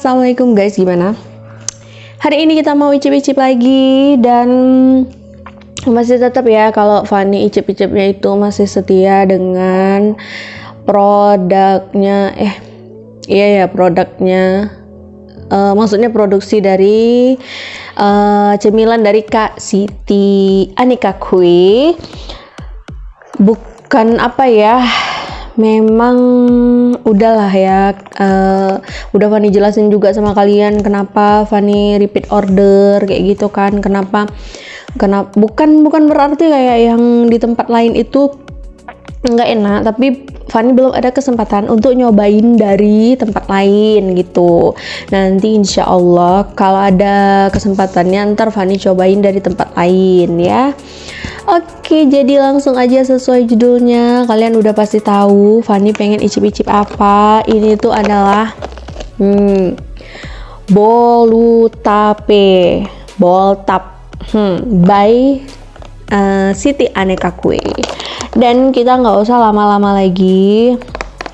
Assalamualaikum guys, gimana? Hari ini kita mau icip-icip lagi dan masih tetap ya kalau Fanny icip-icipnya itu masih setia dengan produknya produknya maksudnya produksi dari cemilan dari Kak Siti Aneka Kue. Bukan apa ya, memang udahlah ya, udah Fanny jelasin juga sama kalian kenapa Fanny repeat order kayak gitu kan. Kenapa bukan berarti kayak yang di tempat lain itu nggak enak, tapi Fanny belum ada kesempatan untuk nyobain dari tempat lain gitu. Nanti insya Allah kalau ada kesempatannya ntar Fanny cobain dari tempat lain ya. Oke, jadi langsung aja sesuai judulnya. Kalian udah pasti tahu Fanny pengen icip-icip apa. Ini tuh adalah Bolutape by Siti Aneka Kue. Dan kita nggak usah lama-lama lagi.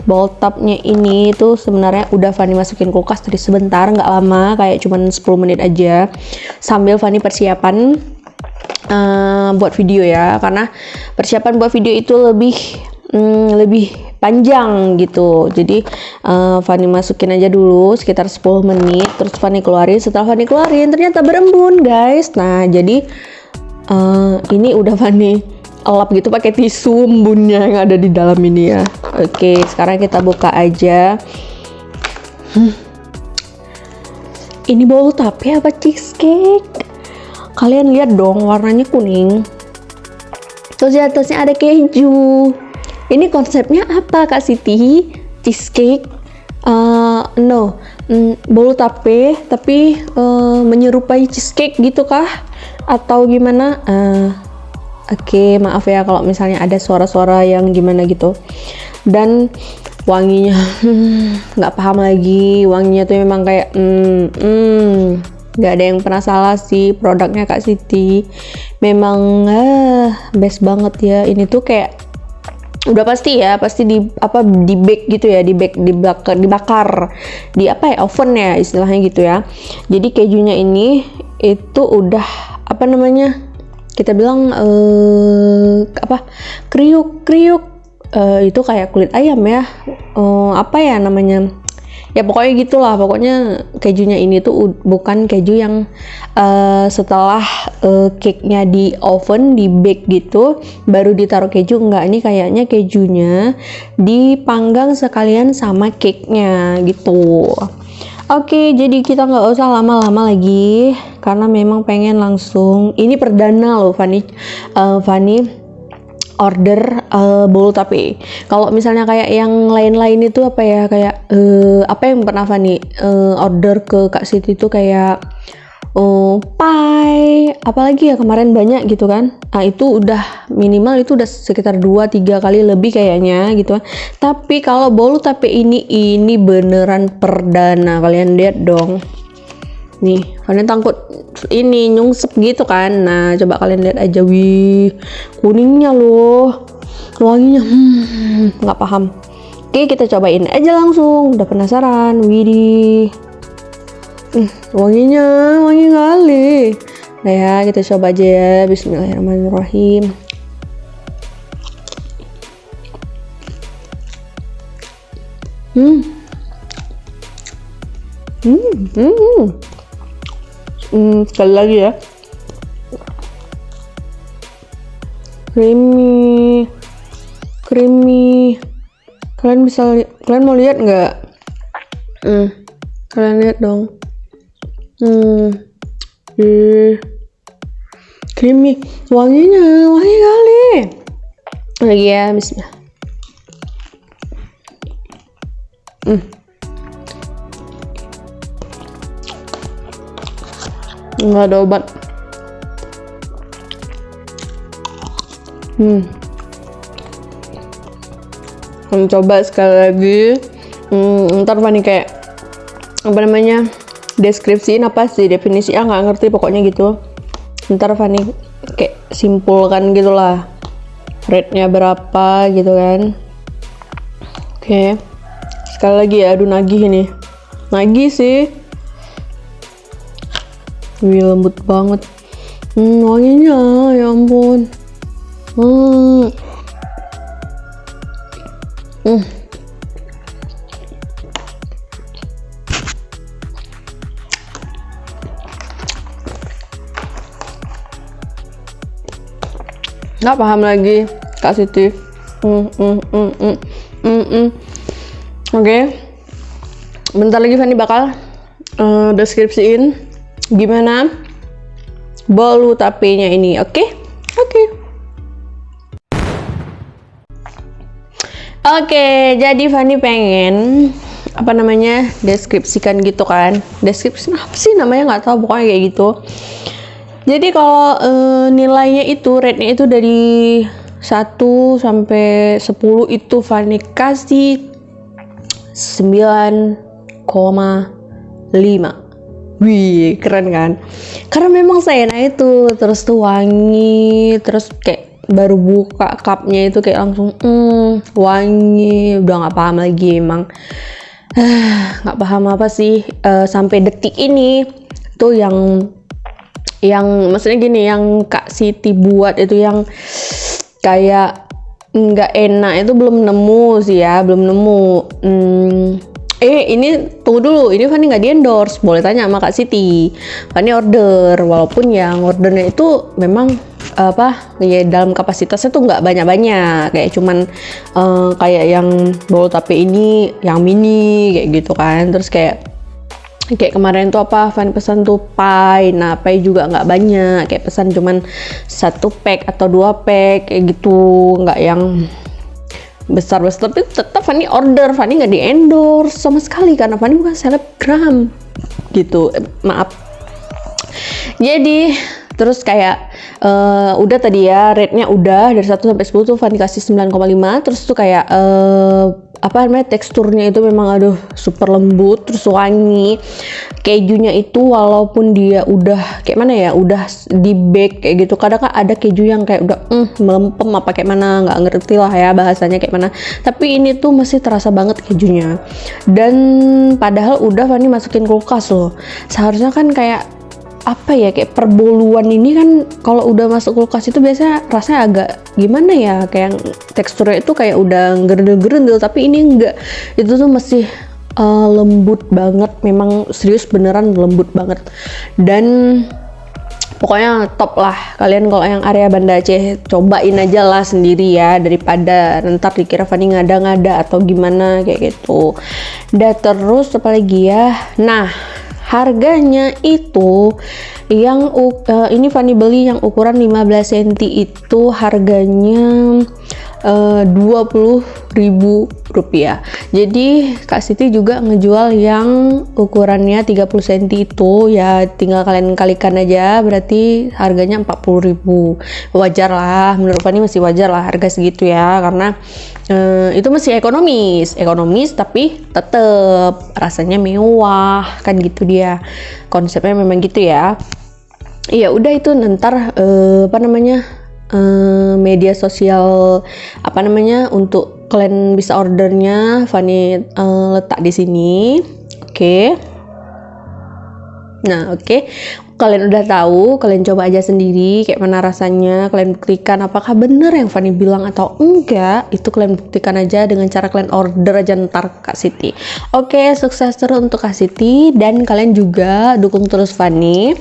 Boltapnya ini tuh sebenarnya udah Fanny masukin kulkas tadi sebentar, nggak lama, kayak cuman 10 menit aja sambil Fanny persiapan buat video ya, karena persiapan buat video itu lebih panjang gitu. Jadi Fanny masukin aja dulu sekitar 10 menit, terus Fanny keluarin. Setelah Fanny keluarin ternyata berembun guys. Nah jadi ini udah Fanny elap gitu pakai tisu embunnya yang ada di dalam ini ya. Oke, sekarang kita buka aja. Ini Bolutape apa cheesecake? Kalian lihat dong, warnanya kuning. Terus di atasnya ada keju. Ini konsepnya apa Kak Siti? Cheesecake? Bolutape tapi menyerupai cheesecake gitu kah? Atau gimana? Oke, maaf ya kalau misalnya ada suara-suara yang gimana gitu. Dan wanginya nggak paham lagi. Wanginya tuh memang kayak nggak ada yang pernah salah sih produknya Kak Siti. Memang best banget ya. Ini tuh kayak udah pasti di bake gitu ya, dibakar di oven ya istilahnya gitu ya. Jadi kejunya ini itu udah kita bilang kriuk itu kayak kulit ayam ya, ya pokoknya gitulah. Pokoknya kejunya ini tuh bukan keju yang setelah cake-nya di oven di bake gitu baru ditaruh keju, enggak. Ini kayaknya kejunya dipanggang sekalian sama cake-nya gitu. Oke, jadi kita nggak usah lama-lama lagi karena memang pengen langsung. Ini perdana loh Fanny order Bolutape. Kalau misalnya kayak yang lain-lain itu apa yang pernah Fanny order ke Kak Siti itu kayak pie, apalagi ya kemarin banyak gitu kan. Nah itu udah minimal itu udah sekitar 2-3 kali lebih kayaknya gitu kan. Tapi kalau Bolutape ini beneran perdana. Kalian lihat dong. Nih, kalian takut ini nyungsep gitu kan. Nah, coba kalian lihat aja, wih, kuningnya loh. Wanginya nggak paham. Oke, kita cobain aja langsung. Udah penasaran, widih. Wanginya wangi kali. Nah ya, kita coba aja ya. Bismillahirrahmanirrahim. Sekali lagi ya. Creamy. Kalian mau lihat nggak? Kalian lihat dong. Creamy, wangi kali. Lagi ya, bismillah. Nggak ada obat. Coba sekali lagi. Ntar Fanny kayak deskripsiin apa sih definisinya, nggak ngerti pokoknya gitu. Ntar Fanny kayak simpulkan gitulah, rate-nya berapa gitu kan. Oke. Sekali lagi ya, aduh nagih ini. Nagih sih. Wih, lembut banget. Wanginya ya ampun. Nggak paham lagi Kak Siti. Oke. Bentar lagi Fanny bakal deskripsiin gimana bolu tapenya ini. Oke. Oke, jadi Fanny pengen deskripsikan gitu kan. Deskripsi apa sih namanya, nggak tahu, pokoknya kayak gitu. Jadi kalau nilainya itu, rate-nya itu dari 1 sampai 10 itu Fanny kasih 9,5. Wih, keren kan? Karena memang seenak itu, terus tuh wangi, terus kayak baru buka cupnya itu kayak langsung wangi, udah nggak paham lagi emang. Nggak paham apa sih sampai detik ini tuh yang maksudnya gini, yang Kak Siti buat itu yang kayak nggak enak itu belum nemu sih ya, belum nemu. Ini tunggu dulu, ini Fanny nggak di endorse, boleh tanya sama Kak Siti. Fanny order, walaupun yang ordernya itu memang ya dalam kapasitasnya tuh nggak banyak-banyak, kayak cuman kayak yang bolu tape ini yang mini kayak gitu kan. Terus kayak kemarin tuh Fanny pesan tuh pie. Nah, pie juga nggak banyak, kayak pesan cuman 1 pack atau 2 pack kayak gitu, nggak yang besar. Tapi tetap Fanny order, Fanny nggak di endorse sama sekali karena Fanny bukan selebgram gitu. Maaf. Jadi terus kayak udah tadi ya, rate-nya udah dari 1 sampai 10 tuh Fanny kasih 9,5. Terus tuh kayak teksturnya itu memang super lembut, terus wangi. Kejunya itu walaupun dia udah kayak mana ya, udah di bake kayak gitu, kadang kan ada keju yang kayak udah melempem apa kayak mana, nggak ngerti lah ya bahasanya kayak mana, tapi ini tuh masih terasa banget kejunya. Dan padahal udah Fanny masukin kulkas loh. Seharusnya kan kayak kayak perboluan ini kan kalau udah masuk kulkas itu biasanya rasanya agak gimana ya, kayak teksturnya itu kayak udah gerendel-gerendel, tapi ini enggak, itu tuh masih lembut banget, memang serius beneran lembut banget. Dan pokoknya top lah, kalian kalau yang area Banda Aceh cobain aja lah sendiri ya, daripada ntar dikira Fanny ngada-ngada atau gimana kayak gitu. Dan terus apa lagi ya, nah harganya itu yang ini Fanny beli yang ukuran 15 cm itu harganya Rp20.000. Jadi Kak Siti juga ngejual yang ukurannya 30 cm itu ya, tinggal kalian kalikan aja, berarti harganya 40.000. Wajar lah, menurut Fanny masih wajar lah harga segitu ya, karena itu masih ekonomis tapi tetep rasanya mewah kan gitu, dia konsepnya memang gitu ya. Iya udah, itu ntar media sosial untuk kalian bisa ordernya Fanny letak di sini. Oke. Nah, oke. Kalian udah tahu, kalian coba aja sendiri kayak mana rasanya, kalian buktikan apakah bener yang Fanny bilang atau enggak. Itu kalian buktikan aja dengan cara kalian order aja ntar Kak Siti. Oke, sukses terus untuk Kak Siti, dan kalian juga dukung terus Fanny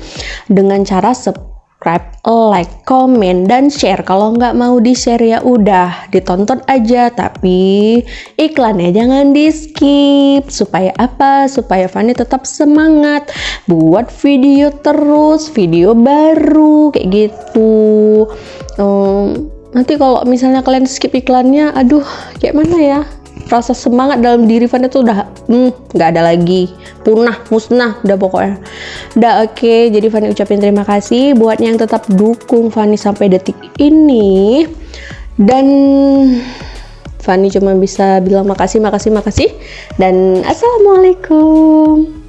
dengan cara subscribe, like, komen, dan share. Kalau nggak mau di-share ya udah ditonton aja, tapi iklannya jangan di-skip. Supaya apa? Supaya Fanny tetap semangat buat video terus, video baru kayak gitu. Nanti kalau misalnya kalian skip iklannya, aduh kayak mana ya? Rasa semangat dalam diri Fanny tuh udah nggak ada lagi, punah, musnah, udah pokoknya. Udah oke, jadi Fanny ucapin terima kasih buat yang tetap dukung Fanny sampai detik ini. Dan Fanny cuma bisa bilang makasih. Dan assalamualaikum.